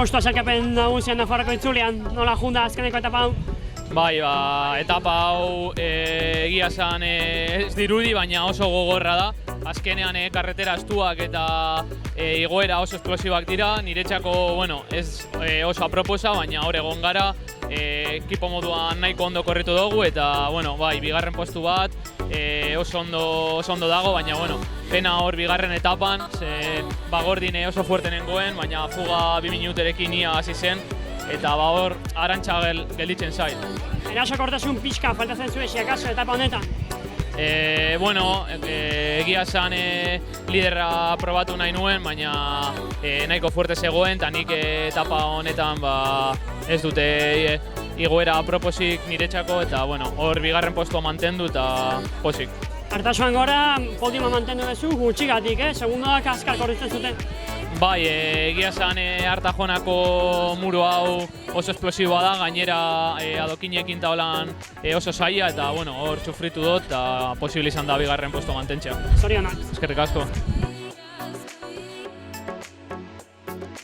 postu asalkapen nagusian Nafarroko itzulean, nola junda azkeneko etapa hau? Bai, etapa hau egia esan ez dirudi, baina oso gogorra da. Azkenean karretera estuak eta igoera oso esplosibak dira. Niretzako, bueno, ez oso aproposa, baina hor egon gara. Ekipo moduan nahiko ondo korritu dugu eta, bueno, bai, bigarren postu bat oso ondo dago, baina, bueno, pena hor bigarren etapan, Bagordin oso fuerte nengoen, baina fuga 2 minuterekin ia hasi zen, eta hor arantxa gelditzen zait. Erasokortasun pixka faltatzen zuen siakaso etapa honetan? Bueno, egia esan liderra probatu nahi nuen, baina nahiko fuerte zegoen, eta nik etapa honetan ez dute igoera aproposik niretzako, eta bueno, hor bigarren postua mantendu eta posik. Artasoan gora, podiuma mantendu duzu, gutxigatik, segundoak azkar korritzen zuten. Bai, egia esan Artajonako muru hau oso esplosiboa da, gainera adokinekin eta holan oso zaila, eta bueno, hor txufritu dut eta posible izan da bigarren postua mantentzea. Zorionak. Eskerrik asko.